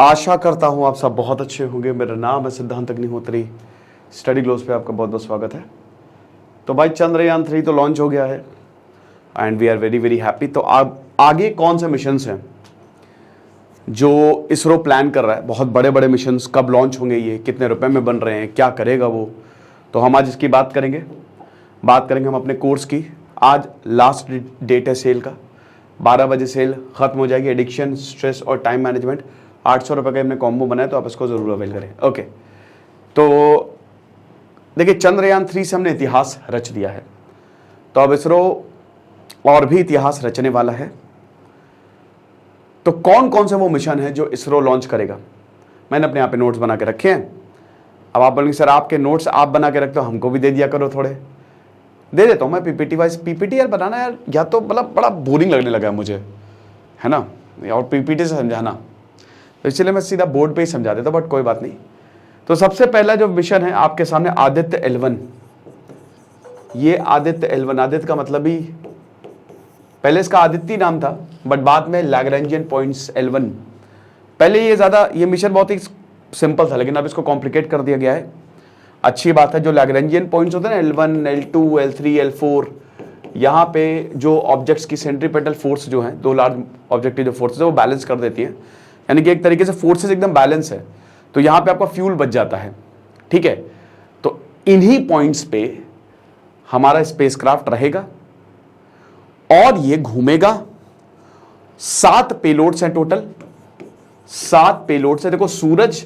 आशा करता हूँ आप सब बहुत अच्छे होंगे। मेरा नाम है सिद्धांत अग्निहोत्री। स्टडी ग्लोस पे आपका बहुत बहुत स्वागत है। तो भाई चंद्रयान 3 तो लॉन्च हो गया है and we are very very happy. तो आगे कौन से मिशंस हैं जो इसरो प्लान कर रहा है? बहुत बड़े बड़े मिशंस कब लॉन्च होंगे, ये कितने रुपए में बन रहे हैं, क्या करेगा वो, तो हम आज इसकी बात करेंगे हम अपने कोर्स की। आज लास्ट डेट है सेल का, 12 बजे सेल खत्म हो जाएगी। एडिक्शन, स्ट्रेस और टाइम मैनेजमेंट, 800 रुपये का हमने कॉम्बो बनाया, तो आप इसको जरूर अवेल करें। ओके, तो देखिए चंद्रयान 3 से हमने इतिहास रच दिया है, तो अब इसरो और भी इतिहास रचने वाला है। तो कौन कौन से वो मिशन है जो इसरो लॉन्च करेगा, मैंने अपने यहाँ पे नोट्स बना के रखे हैं। अब आप बोलेंगे सर आपके नोट्स आप बना के रखते हो, हमको भी दे दिया करो, थोड़े दे देता हूँ मैं पीपीटी वाइज। पीपीटी यार बनाना यार या तो मतलब बड़ा बोरिंग लगने लगा है मुझे, है ना, और पीपीटी से समझाना, तो इसलिए मैं सीधा बोर्ड पे ही समझा देता हूँ, बट कोई बात नहीं। तो सबसे पहला जो मिशन है आपके सामने, आदित्य L1। ये आदित्य L1, आदित्य का मतलब ही, पहले इसका आदित्य नाम था बट बाद में लैग्रेंजियन पॉइंट्स L1। पहले ये मिशन बहुत ही सिंपल था, लेकिन अब इसको कॉम्प्लिकेट कर दिया गया है। अच्छी बात है, जो लैग्रेंजियन पॉइंट्स होते हैं ना, L1, L2, L3, L4, यहाँ पे जो ऑब्जेक्ट्स की सेंट्रीपेटल फोर्स जो है, दो लार्ज ऑब्जेक्टिव जो फोर्सेज है वो बैलेंस कर देती है, यानी कि एक तरीके से फोर्सेज एकदम बैलेंस है, तो यहाँ पे आपका फ्यूल बच जाता है। ठीक है, तो इन्हीं पॉइंट्स पे हमारा स्पेसक्राफ्ट रहेगा और ये घूमेगा। 7 पेलोड्स हैं टोटल, 7 पेलोड्स है। देखो सूरज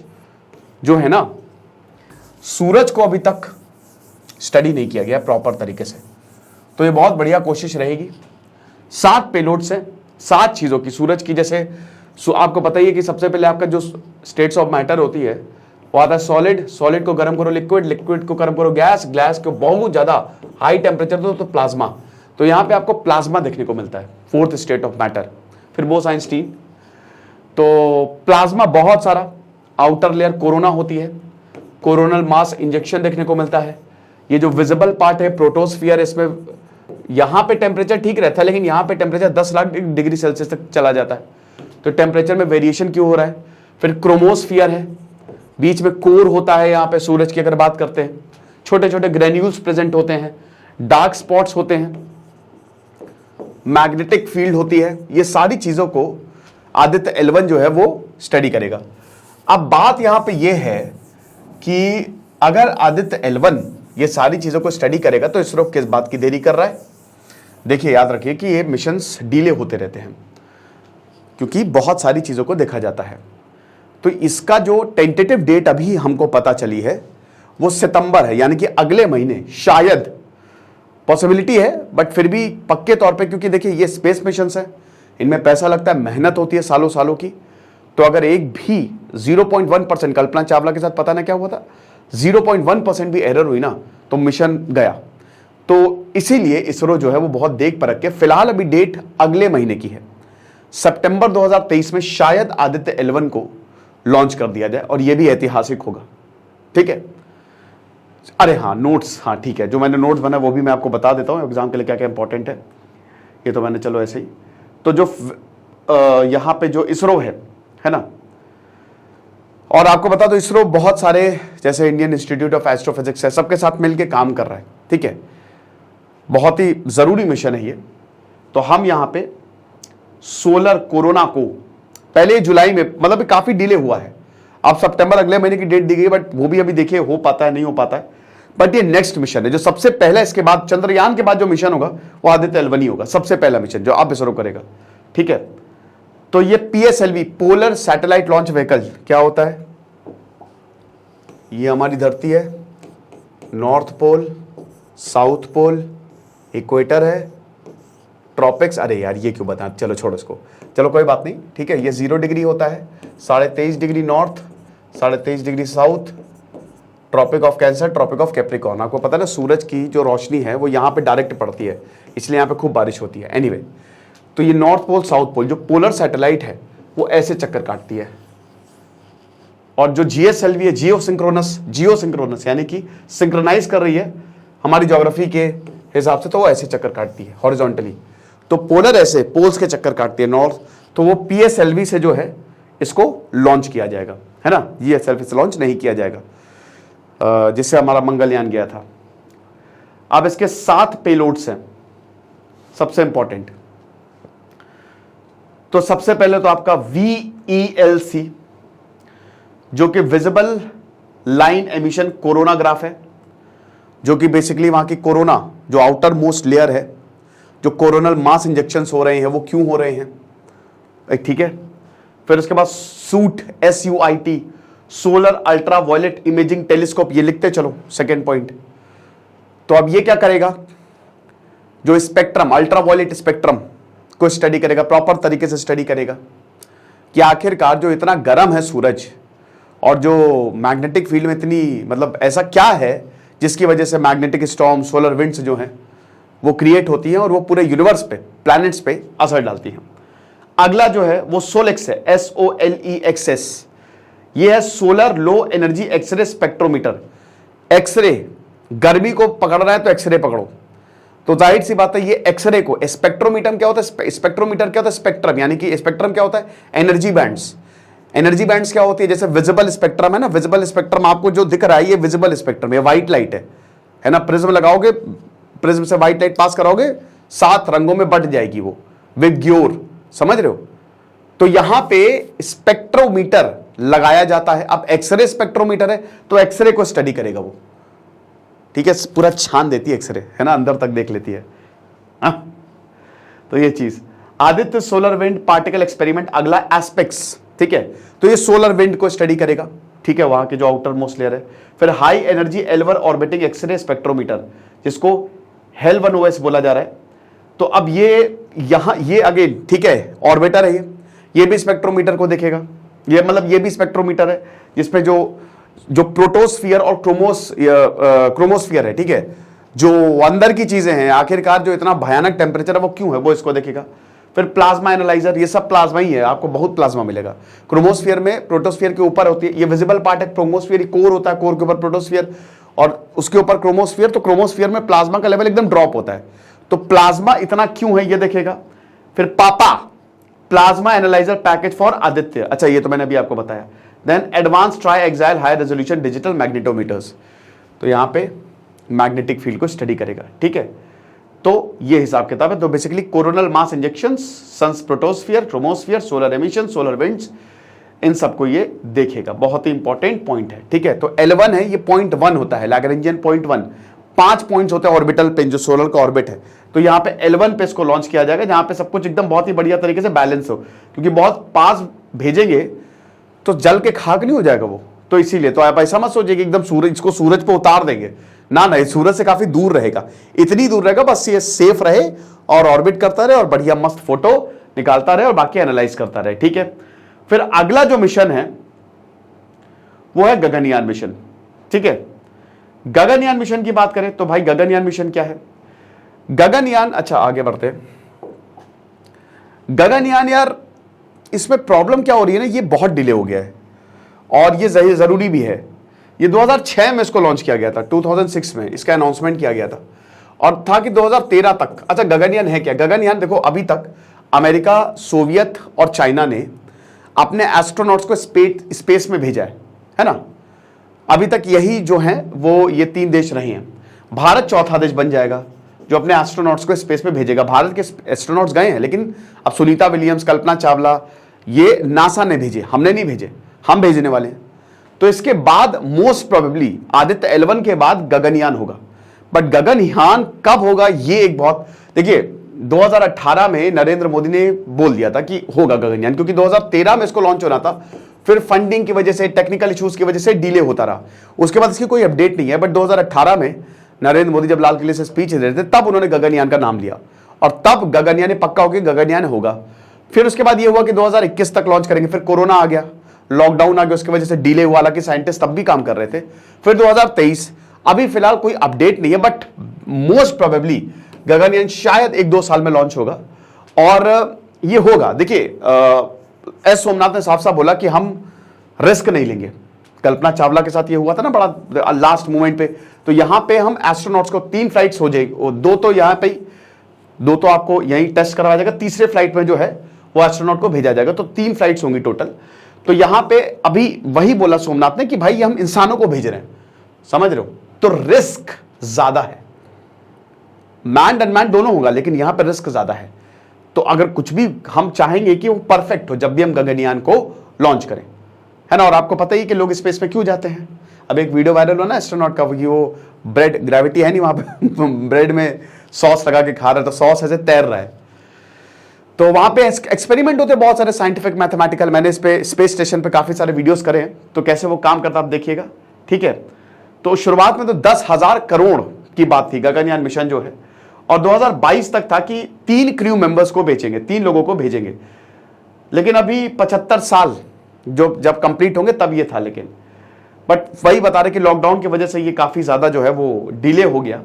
जो है ना, सूरज को अभी तक स्टडी नहीं किया गया प्रॉपर तरीके से, तो ये बहुत बढ़िया कोशिश रहेगी। 7 पेलोड्स हैं, 7 चीजों की, सूरज की। जैसे आपको पता ही है कि सबसे पहले आपका जो स्टेट्स ऑफ मैटर होती है वो आता है सॉलिड, सॉलिड को गर्म करो लिक्विड, लिक्विड को गर्म करो गैस, गैस को बहुत ज्यादा हाई टेम्परेचर दो तो प्लाज्मा। तो यहां पे आपको प्लाज्मा देखने को मिलता है, 4th स्टेट ऑफ मैटर। फिर बोस-आइंस्टीन, तो प्लाज्मा बहुत सारा, आउटर लेयर कोरोना होती है, कोरोनल मास इंजेक्शन देखने को मिलता है। ये जो विजिबल पार्ट है प्रोटोस्फियर, इसमें यहां पे टेम्परेचर ठीक रहता है, लेकिन यहां पे टेम्परेचर 10 लाख डिग्री सेल्सियस तक चला जाता है, तो टेम्परेचर में वेरिएशन क्यों हो रहा है। फिर क्रोमोस्फियर है, बीच में कोर होता है, यहां पे सूरज की अगर बात करते हैं, छोटे छोटे ग्रेन्यूल्स प्रेजेंट होते हैं, डार्क स्पॉट्स होते हैं, मैग्नेटिक फील्ड होती है। ये सारी चीजों को आदित्य L1 जो है वो स्टडी करेगा। अब बात यहां पे ये है कि अगर आदित्य L1 ये सारी चीजों को स्टडी करेगा तो इसरो किस बात की देरी कर रहा है? देखिए याद रखिए कि ये मिशंस डिले होते रहते हैं क्योंकि बहुत सारी चीजों को देखा जाता है। तो इसका जो टेंटेटिव डेट अभी हमको पता चली है वो सितंबर है, यानी कि अगले महीने, शायद पॉसिबिलिटी है, बट फिर भी पक्के तौर पे, क्योंकि देखिए ये स्पेस मिशंस है, इनमें पैसा लगता है, मेहनत होती है सालों सालों की। तो अगर एक भी 0.1%, कल्पना चावला के साथ पता ना क्या हुआ था, 0.1% भी एरर हुई ना तो मिशन गया। तो इसीलिए इसरो जो है वो बहुत देख परख के, फिलहाल अभी डेट अगले महीने की है, सितंबर 2023 में शायद आदित्य L1 को लॉन्च कर दिया जाए, और यह भी ऐतिहासिक होगा। ठीक है, अरे हाँ नोट्स, हाँ ठीक है, जो मैंने नोट्स बनाया वो भी मैं आपको बता देता हूँ एग्जाम के लिए क्या क्या इंपॉर्टेंट है। ये तो मैंने चलो ऐसे ही, तो जो यहां पे जो इसरो है ना, और आपको बता दो इसरो बहुत सारे, जैसे इंडियन इंस्टीट्यूट ऑफ एस्ट्रोफिजिक्स है, सबके साथ मिलकर काम कर रहा है। ठीक है, बहुत ही जरूरी मिशन है ये। तो हम यहां पे सोलर कोरोना को पहले जुलाई में, मतलब काफी डिले हुआ है, अब सितंबर अगले महीने की डेट दी गई, बट वो भी अभी देखिए हो पाता है नहीं हो पाता है। बट ये नेक्स्ट मिशन है जो सबसे पहला, इसके बाद चंद्रयान के बाद जो मिशन होगा वो आदित्य L1 ही होगा, सबसे पहला मिशन जो अब इसरो करेगा। ठीक है, तो ये PSLV, polar satellite launch vehicle, क्या होता है? ये हमारी धरती है, north pole, south pole, equator है, ट्रॉपिक्स। अरे यार ये क्यों बता, चलो छोड़ो इसको, चलो कोई बात नहीं। ठीक है, ये 0 डिग्री होता है, 23.5 degree north, 23.5 degree south, tropic of cancer, tropic of capricorn. आपको पता है ना, सूरज की जो रोशनी है वो यहाँ पे डायरेक्ट पड़ती है, इसलिए यहाँ पे खूब बारिश होती है। एनीवे, तो ये नॉर्थ पोल साउथ पोल, जो पोलर सैटेलाइट है वो ऐसे चक्कर काटती है, और जो GSLV है, जियोसिंक्रोनस यानी कि सिंक्रोनाइज कर रही है हमारी ज्योग्राफी के हिसाब से, तो वो ऐसे चक्कर काटती है हॉरिजॉन्टली। तो पोलर ऐसे पोल्स के चक्कर काटती है नॉर्थ, तो वो PSLV से जो है इसको लॉन्च किया जाएगा, है ना। जीएसएलवी से लॉन्च नहीं किया जाएगा जिससे हमारा मंगलयान गया था। अब इसके 7 पेलोड्स हैं, सबसे इंपॉर्टेंट। तो सबसे पहले तो आपका VELC जो कि विजिबल लाइन एमिशन कोरोनाग्राफ है, जो कि बेसिकली वहां की कोरोना जो आउटर मोस्ट लेयर है, जो कोरोनल मास इंजेक्शंस हो रहे हैं वो क्यों हो रहे हैं, ठीक है। फिर उसके बाद suit SUIT solar ultraviolet imaging telescope, ये लिखते चलो सेकेंड पॉइंट। तो अब ये क्या करेगा, जो स्पेक्ट्रम अल्ट्रा वायलेट स्पेक्ट्रम को स्टडी करेगा, प्रॉपर तरीके से स्टडी करेगा कि आखिरकार जो इतना गर्म है सूरज और जो मैग्नेटिक फील्ड में इतनी मतलब ऐसा क्या है जिसकी वजह से मैग्नेटिक स्टॉर्म सोलर विंड्स जो हैं वो क्रिएट होती हैं और वो पूरे यूनिवर्स पे प्लैनेट्स पे असर डालती हैं। अगला जो है वो सोलेक्स है, SOLEXS। ये है solar low energy X-ray spectrometer. X-ray गर्मी को पकड़ रहा है तो एक्सरे पकड़ो, तो जाहिर सी बात है ये एक्सरे को, स्पेक्ट्रोमीटर क्या होता है, स्पेक्ट्रोमीटर क्या होता है, स्पेक्ट्रम, यानी कि स्पेक्ट्रम क्या होता है, एनर्जी बैंड्स। एनर्जी बैंड्स क्या होती है, जैसे विजिबल स्पेक्ट्रम है ना, विजिबल स्पेक्ट्रम आपको जो दिख रहा है ये विजिबल स्पेक्ट्रम, ये व्हाइट लाइट है ना। प्रिज्म लगाओगे, प्रिज्म से व्हाइट लाइट पास कराओगे, 7 रंगों में बट जाएगी वो विग्योर, समझ रहे हो। तो यहां पे स्पेक्ट्रोमीटर लगाया जाता है। अब एक्सरे स्पेक्ट्रोमीटर है तो एक्सरे को स्टडी करेगा वो, ठीक है, पूरा छान देती है एक्सरे, है ना, अंदर तक देख लेती है। तो ये चीज Aditya solar wind particle experiment, अगला एस्पेक्ट्स, ठीक है। तो ये सोलर विंड को स्टडी करेगा, ठीक है, वहां के जो आउटर मोस्ट लेयर है। फिर high energy L1 orbiting X-ray spectrometer, जिसको HEL1OS बोला जा रहा है। तो अब ये यहां ये अगेन, ठीक है, ऑर्बिटर है ये भी स्पेक्ट्रोमीटर को देखेगा। ये मतलब ये भी स्पेक्ट्रोमीटर है जिसपे जो प्रोटोस्फियर और क्रोमोस्फियर है, ठीक है, जो अंदर की चीजें हैं, आखिरकार जो इतना भयानक टेम्परेचर है वो क्यों है, वो इसको देखेगा। फिर प्लाज्मा एनालाइजर, ये सब प्लाज्मा ही है, आपको बहुत प्लाज्मा मिलेगा। क्रोमोस्फियर में प्रोटोस्फियर के ऊपर होती है, ये विजिबल पार्ट है, क्रोमोस्फियर कोर होता है, कोर के ऊपर प्रोटोस्फियर और उसके ऊपर क्रोमोस्फियर। तो क्रोमोस्फियर में प्लाज्मा का लेवल एकदम ड्रॉप होता है, तो प्लाज्मा इतना क्यों है ये देखेगा। फिर PAPA plasma analyser package for Aditya, अच्छा ये तो मैंने अभी आपको बताया। Then advance triaxial high resolution digital magnetometers, तो यहां पे मैग्नेटिक फील्ड को स्टडी करेगा, ठीक है। तो ये हिसाब किताब है। तो basically coronal mass injections, sun's photosphere, chromosphere, solar emission, solar winds, इन सबको ये देखेगा। बहुत ही इंपॉर्टेंट पॉइंट है, ठीक है। तो L1 है, ये पॉइंट 1 होता है, लैग्रेंजियन पॉइंट 1। 5 पॉइंट्स होते हैं ऑर्बिटल पे, जो सोलर का ऑर्बिट है। तो यहाँ पे L1 पे इसको लॉन्च किया जाएगा, जहां पे सब कुछ एकदम बहुत ही बढ़िया तरीके से बैलेंस हो, क्योंकि बहुत पास भेजेंगे तो जल के खाक नहीं हो जाएगा वो, तो इसीलिए। तो आप ऐसा मत सोचिए कि एकदम सूरज, इसको सूरज पे उतार देंगे, ना ना, सूरज से काफी दूर रहेगा, इतनी दूर रहेगा बस ये सेफ रहे और ऑर्बिट करता रहे और बढ़िया मस्त फोटो निकालता रहे और बाकी एनालाइज करता रहे, ठीक है। फिर अगला जो मिशन है वो है गगनयान मिशन, ठीक है। गगनयान मिशन की बात करें तो भाई गगनयान मिशन क्या है, गगनयान, अच्छा आगे बढ़ते हैं। गगनयान यार, इसमें प्रॉब्लम क्या हो रही है ना, ये बहुत डिले हो गया है और ये जरूरी भी है। ये 2006 में इसको लॉन्च किया गया था, 2006 में इसका अनाउंसमेंट किया गया था और था कि 2013 तक। अच्छा गगनयान है क्या, गगनयान देखो, अभी तक अमेरिका, सोवियत और चाइना ने अपने एस्ट्रोनॉट्स को स्पेस में भेजा है ना। अभी तक यही जो है वो ये 3 देश रहे हैं। भारत चौथा देश बन जाएगा जो अपने एस्ट्रोनॉट्स को स्पेस में भेजेगा। भारत के एस्ट्रोनॉट्स गए हैं, लेकिन अब सुनीता विलियम्स, कल्पना चावला, ये नासा ने भेजे, हमने नहीं भेजे, हम भेजने वाले हैं। तो इसके बाद मोस्ट प्रोबेबली आदित्य L1 के बाद गगनयान होगा। बट गगनयान कब होगा ये एक बहुत, देखिए 2018 में नरेंद्र मोदी ने बोल दिया था कि होगा गगनयान, क्योंकि 2013 में इसको लॉन्च होना था, फिर फंडिंग की वजह से, टेक्निकल इश्यूज की वजह से डिले होता रहा। उसके बाद इसकी कोई अपडेट नहीं है। बट 2018 में नरेंद्र मोदी जब लाल किले से स्पीच दे रहे थे तब उन्होंने गगनयान का नाम लिया और तब गगनयान पक्का हो गया, गगनयान होगा। फिर उसके बाद ये हुआ कि 2021 तक लॉन्च करेंगे, फिर कोरोना आ गया, लॉकडाउन आ गया, उसकी वजह से डिले हुआ, हालांकि साइंटिस्ट तब भी काम कर रहे थे। फिर 2023, अभी फिलहाल कोई अपडेट नहीं है, बट मोस्ट प्रोबेबली गगनयान शायद 1-2 साल में लॉन्च होगा और ये होगा। देखिए एस सोमनाथ ने साफ साफ बोला कि हम रिस्क नहीं लेंगे। कल्पना चावला के साथ ये हुआ था ना बड़ा लास्ट मोमेंट पे, तो यहां पे हम एस्ट्रोनॉट्स को 3 फ्लाइट्स हो जाएगी, 2 तो यहां पे, 2 तो आपको यहीं टेस्ट करवाया जाएगा, तीसरे फ्लाइट में जो है वो एस्ट्रोनॉट को भेजा जाएगा, तो 3 फ्लाइट्स होंगी टोटल। तो यहां पे अभी वही बोला सोमनाथ ने कि भाई हम इंसानों को भेज रहे हैं, समझ रहे हो, तो रिस्क ज्यादा है। मैन अनमैन दोनों होगा, लेकिन यहां पर रिस्क ज्यादा है। तो अगर कुछ भी हम चाहेंगे कि वो परफेक्ट हो जब भी हम गगनयान को लॉन्च करें, है ना। और आपको पता ही कि लोग स्पेस में क्यों जाते हैं। अब एक वीडियो वायरल हुआ ना एस्ट्रोनॉट का, कि वो ब्रेड, ग्रेविटी है नहीं वहां पे ब्रेड में सॉस लगा के खा रहा है, तो सॉस ऐसे तैर रहा है। तो वहां पे एक्सपेरिमेंट होते हैं बहुत सारे साइंटिफिक, मैथमेटिकल। मैंने इस पे स्पेस स्टेशन पे काफी सारे वीडियोस करे हैं, तो कैसे वो काम करता आप देखिएगा, ठीक है। तो शुरुआत में तो 10,000 करोड़ की बात थी गगनयान मिशन जो है, और 2022 तक था कि 3 क्रू मेंबर्स को भेजेंगे, 3 लोगों को भेजेंगे। लेकिन अभी 75 साल जो जब कंप्लीट होंगे तब ये था। लेकिन बट वही बता रहे कि लॉकडाउन की वजह से ये काफी ज्यादा जो है वो डिले हो गया,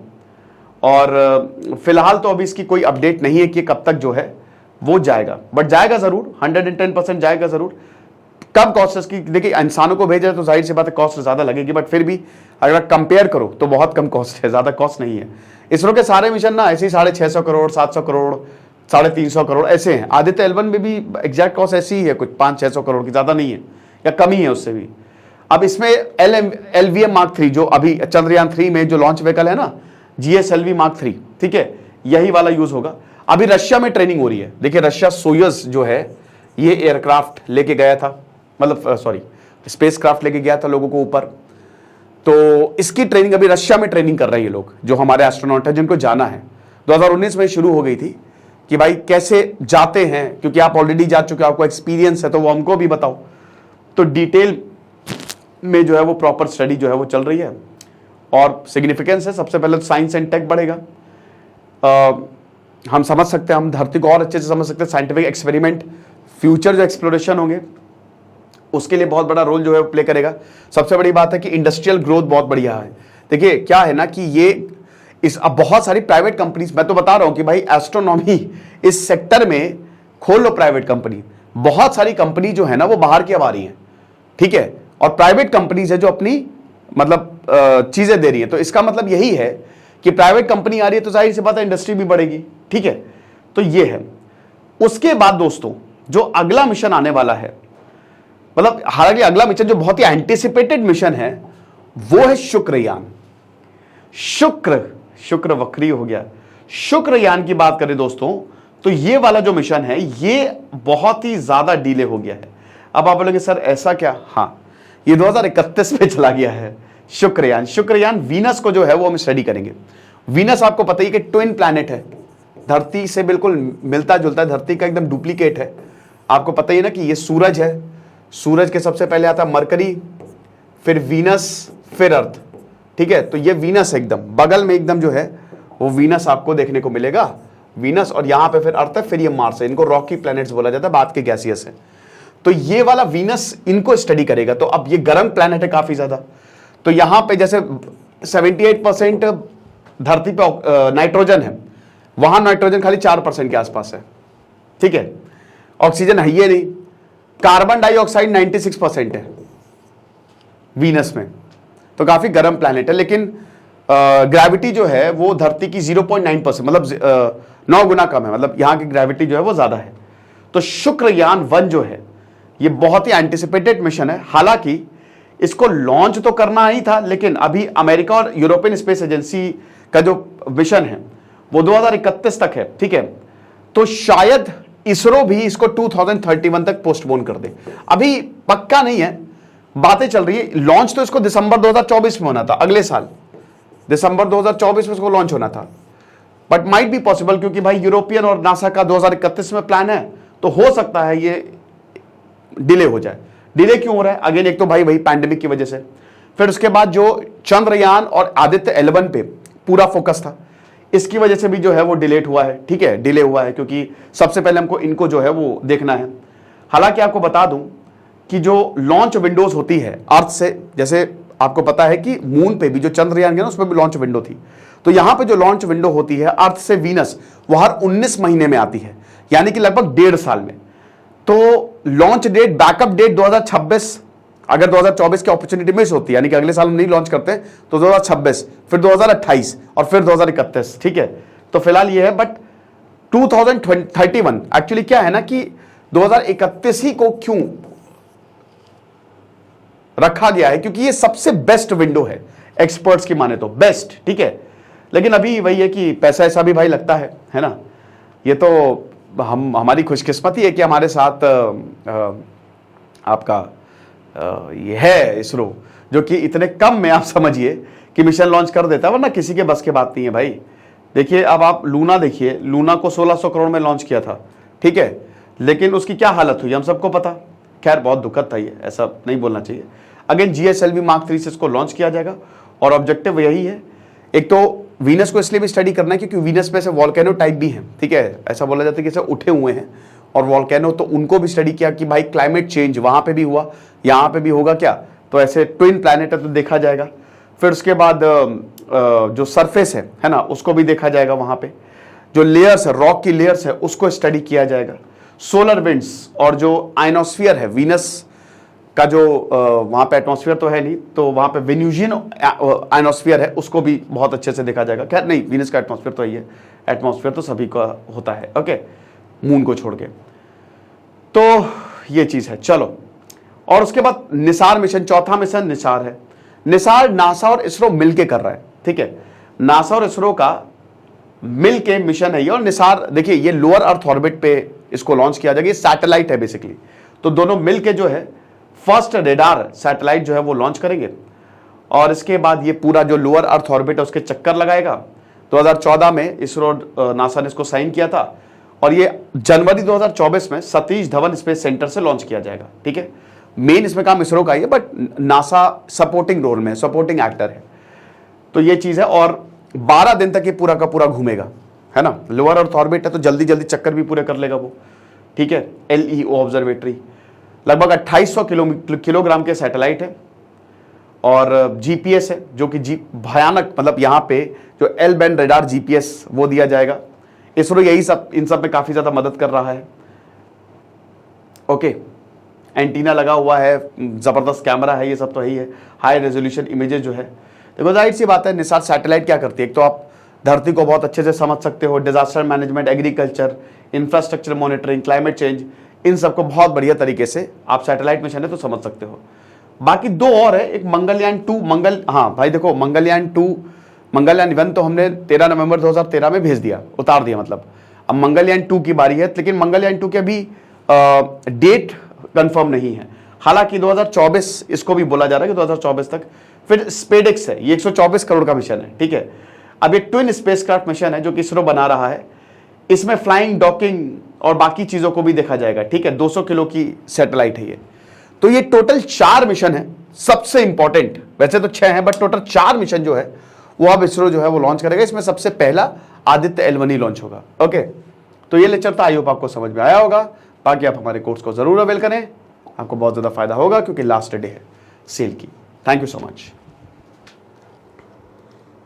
और फिलहाल तो अभी इसकी कोई अपडेट नहीं है कि कब तक जो है वो जाएगा, बट जाएगा जरूर, 110% जाएगा जरूर। कब कॉस्ट इसकी, देखिए इंसानों को भेजा तो जाहिर सी बात है कॉस्ट ज्यादा लगेगी, बट फिर भी अगर कंपेयर करो तो बहुत कम कॉस्ट है, ज्यादा कॉस्ट नहीं है। इसरो के सारे मिशन ना ऐसे ही 650 करोड़, 700 करोड़, 350 करोड़ ऐसे हैं। आदित्य L1 में भी एग्जैक्ट कॉस्ट ऐसी ही है, कुछ 500-600 करोड़ की, ज्यादा नहीं है या कम ही है उससे भी। अब इसमें LVM Mark 3 जो अभी चंद्रयान 3 में जो लॉन्च व्हीकल है ना, GSLV Mark 3, ठीक है, यही वाला यूज होगा। अभी रशिया में ट्रेनिंग हो रही है। देखिए रशिया सोयुज जो है ये एयरक्राफ्ट लेके गया था, मतलब सॉरी स्पेस क्राफ्ट लेके गया था लोगों को ऊपर, तो इसकी ट्रेनिंग अभी रशिया में ट्रेनिंग कर रहे हैं ये लोग, जो हमारे एस्ट्रोनॉट है जिनको जाना है। 2019 में शुरू हो गई थी कि भाई कैसे जाते हैं, क्योंकि आप ऑलरेडी जा चुके हो, आपको एक्सपीरियंस है, तो वो हमको भी बताओ। तो डिटेल में जो है वो प्रॉपर स्टडी जो है वो चल रही है, और सिग्निफिकेंस है। सबसे पहले तो साइंस एंड टेक बढ़ेगा, हम समझ सकते हैं, हम धरती को और अच्छे से समझ सकते हैं। साइंटिफिक एक्सपेरिमेंट, फ्यूचर जो एक्सप्लोरेशन होंगे उसके लिए बहुत बड़ा रोल जो है प्ले करेगा। सबसे बड़ी बात है कि इंडस्ट्रियल ग्रोथ बहुत बढ़िया है। देखिए क्या है ना कि ये अब बहुत सारी प्राइवेट कंपनीज, मैं तो बता रहा हूं कि भाई एस्ट्रोनॉमी इस सेक्टर में खोल लो प्राइवेट कंपनी। बहुत सारी कंपनी जो है ना वो बाहर की अब आ रही है, ठीक है, और प्राइवेट कंपनीज है जो अपनी मतलब चीजें दे रही है। तो इसका मतलब यही है कि प्राइवेट कंपनी आ रही है तो जाहिर सी बात है इंडस्ट्री भी बढ़ेगी, ठीक है। तो ये है। उसके बाद दोस्तों जो अगला मिशन आने वाला है, मतलब हालांकि अगला मिशन जो बहुत ही एंटिसिपेटेड मिशन है वो है शुक्रयान। शुक्र वक्री हो गया। शुक्रयान की बात करें दोस्तों तो ये वाला जो मिशन है ये बहुत ही ज्यादा डिले हो गया है। अब आप बोलेंगे सर ऐसा क्या, हाँ ये 2031 पे चला गया है शुक्रयान वीनस को जो है वो हम स्टडी करेंगे। वीनस आपको पता ही कि ट्विन प्लैनेट है, धरती से बिल्कुल मिलता जुलता है, धरती का एकदम डुप्लीकेट है। आपको पता ही ना कि ये सूरज है, सूरज के सबसे पहले आता मरकरी, फिर वीनस, फिर अर्थ, ठीक है। तो ये वीनस एकदम बगल में एकदम जो है वो वीनस आपको देखने को मिलेगा, वीनस, और यहां पे फिर अर्थ है, फिर ये मार्स है। इनको रॉकी प्लैनेट्स बोला जाता है, बाद के गैसियस है। तो ये वाला वीनस इनको स्टडी करेगा। तो अब ये गर्म प्लैनेट है काफी ज्यादा, तो यहां पे जैसे 78% धरती पे नाइट्रोजन है, वहां नाइट्रोजन खाली 4% के आसपास है, ठीक है। ऑक्सीजन है ये नहीं। कार्बन डाइऑक्साइड 96% है वीनस में, तो काफी गर्म प्लैनेट है। लेकिन ग्रेविटी जो है वो धरती की 0.9%, मतलब 9 गुना कम है, मतलब यहां की ग्रेविटी जो है वो ज्यादा है। तो शुक्रयान 1 जो है ये बहुत ही एंटिसिपेटेड मिशन है। हालांकि इसको लॉन्च तो करना ही था, लेकिन अभी अमेरिका और यूरोपियन स्पेस एजेंसी का जो मिशन है वो 2031 तक है, ठीक है। तो शायद इसरो भी इसको 2031 तक पोस्टपोन कर दे। अभी पक्का नहीं है, बातें चल रही है। लॉन्च तो इसको दिसंबर 2024 में होना था, अगले साल दिसंबर 2024 में इसको लॉन्च होना था, बट माइट बी पॉसिबल, क्योंकि भाई यूरोपियन और नासा का 2031 में प्लान है, तो हो सकता है ये डिले हो जाए। डिले क्यों हो रहा है? अगेन एक तो भाई पैंडेमिक की वजह से, फिर उसके बाद जो चंद्रयान और आदित्य L1 पे पूरा फोकस था, इसकी वजह से भी जो है वो डिलेट हुआ है, ठीक है, डिले हुआ है, क्योंकि सबसे पहले हमको इनको जो है वो देखना है। हालांकि आपको बता दूं कि जो लॉन्च विंडोज होती है अर्थ से, जैसे आपको पता है कि मून पे भी जो चंद्रयान गया ना उसमें भी लॉन्च विंडो थी, तो यहां पे जो लॉन्च विंडो होती है अर्थ से वीनस, वो हर 19 महीने में आती है, यानी कि लगभग 1.5 साल में। तो लॉन्च डेट, बैकअप डेट 2026, अगर 2024 की अपॉर्चुनिटी मिस होती है, यानी कि अगले साल हम नहीं लॉन्च करते, तो 2026, फिर 2028 और फिर 2031, ठीक है। तो फिलहाल ये है, बट 2031 एक्चुअली क्या है ना कि 2031 ही को क्यों रखा गया है, क्योंकि ये सबसे बेस्ट विंडो है एक्सपर्ट्स की माने तो, बेस्ट, ठीक है। लेकिन अभी वही है कि पैसा ऐसा भी भाई लगता है ना। ये तो हमारी खुशकिस्मती है कि हमारे साथ आपका ये है इसरो, जो कि इतने कम में आप समझिए कि मिशन लॉन्च कर देता है, वरना किसी के बस की बात नहीं है भाई। देखिए अब आप लूना देखिए, लूना को 1600 करोड़ में लॉन्च किया था, ठीक है, लेकिन उसकी क्या हालत हुई हम सबको पता। खैर बहुत दुखद था ये, ऐसा नहीं बोलना चाहिए। अगेन GSLV Mark 3 से इसको लॉन्च किया जाएगा और ऑब्जेक्टिव यही है। एक तो वीनस को इसलिए भी स्टडी करना है क्योंकि वीनस में से वॉल्केनो टाइप भी हैं, ठीक है, ऐसा बोला जाता है कि जैसे उठे हुए हैं और वॉल्केनो, तो उनको भी स्टडी किया कि भाई क्लाइमेट चेंज वहां पे भी हुआ, यहाँ पे भी होगा क्या, तो ऐसे ट्विन प्लैनेट है तो देखा जाएगा। फिर उसके बाद जो सरफेस है ना, उसको भी देखा जाएगा वहां पे। जो लेयर्स है, रॉक की लेयर्स है, उसको स्टडी किया जाएगा। सोलर विंड्स और जो आइनोस्फीयर है वीनस का, जो वहां पे एटमॉस्फेयर तो है नहीं, तो वहां पे वेन्यूजियन आइनोस्फीयर है, उसको भी बहुत अच्छे से देखा जाएगा। खैर नहीं, वीनस का एटमॉस्फेयर तो ही है, एटमॉस्फेयर तो सभी का होता है, ओके, मून को छोड़ के। तो ये चीज है, चलो। और उसके बाद निसार मिशन, चौथा मिशन निसार है। निसार नासा और इसरो मिलके कर रहा है, ठीक है, नासा और इसरो का मिलके मिशन है ये। और निसार देखिए, ये लोअर अर्थ ऑर्बिट पे इसको लॉन्च किया जाएगा, ये सैटेलाइट है बेसिकली। तो दोनों मिलके जो है फर्स्ट रेडार सैटेलाइट जो है वो लॉन्च करेंगे, और इसके बाद ये पूरा जो लोअर अर्थ ऑर्बिट है उसके चक्कर लगाएगा। 2014 में इसरो नासा ने इसको साइन किया था, और ये जनवरी 2024 में सतीश धवन स्पेस सेंटर से लॉन्च किया जाएगा, ठीक है। मेन इसमें काम इसरो का ही है, बट नासा सपोर्टिंग रोल में, सपोर्टिंग एक्टर है। तो ये चीज है, और 12 दिन तक ये पूरा का पूरा घूमेगा, है ना। लोअर अर्थ ऑर्बिट है तो जल्दी जल्दी चक्कर भी पूरे कर लेगा वो, ठीक है। LEO ऑब्जर्वेटरी लगभग 2800 किलोग्राम के सैटेलाइट है, और GPS है जो कि भयानक, मतलब यहाँ पे जो L बैंड रेडार GPS वो दिया जाएगा। इसरो यही सब, इन सब में काफी ज्यादा मदद कर रहा है, ओके। एंटीना लगा हुआ है, जबरदस्त कैमरा है, ये सब तो यही है। हाई रेजोल्यूशन इमेजेस जो है, देखो जाहिर सी बात है निसार सैटेलाइट क्या करती है, एक तो आप धरती को बहुत अच्छे से समझ सकते हो, disaster management, agriculture, infrastructure monitoring, climate change, इन सबको बहुत बढ़िया तरीके से आप सैटेलाइट मिशन है तो समझ सकते हो। बाकी दो और है, एक मंगलयान 2, हाँ भाई देखो, मंगलयान 1 तो हमने 13 नवंबर 2013 में भेज दिया, उतार दिया मतलब। अब मंगलयान 2 की बारी है, लेकिन मंगलयान 2 की अभी डेट कंफर्म नहीं है। हालांकि 2024 इसको भी बोला जा रहा है कि 2024 तक। फिर स्पेडेक्स है, ये 124 करोड़ का मिशन है, ठीक है। अब ये ट्विन स्पेसक्राफ्ट मिशन है जो कि इसरो बना रहा है, इसमें फ्लाइंग, डॉकिंग और बाकी चीजों को भी देखा जाएगा, ठीक है। 200 किलो की सैटेलाइट है ये। तो ये टोटल 4 मिशन है, सबसे इंपॉर्टेंट, वैसे तो 6 हैं बट टोटल 4 मिशन जो है वो अब इसरो जो है वो लॉन्च करेगा। इसमें सबसे पहला आदित्य L1 लॉन्च होगा, ओके। तो ये लेक्चर था, आई होप आपको समझ में आया होगा। बाकी आप हमारे कोर्स को जरूर अवेल करें, आपको बहुत ज्यादा फायदा होगा क्योंकि लास्ट डे है सेल की। Thank you so much.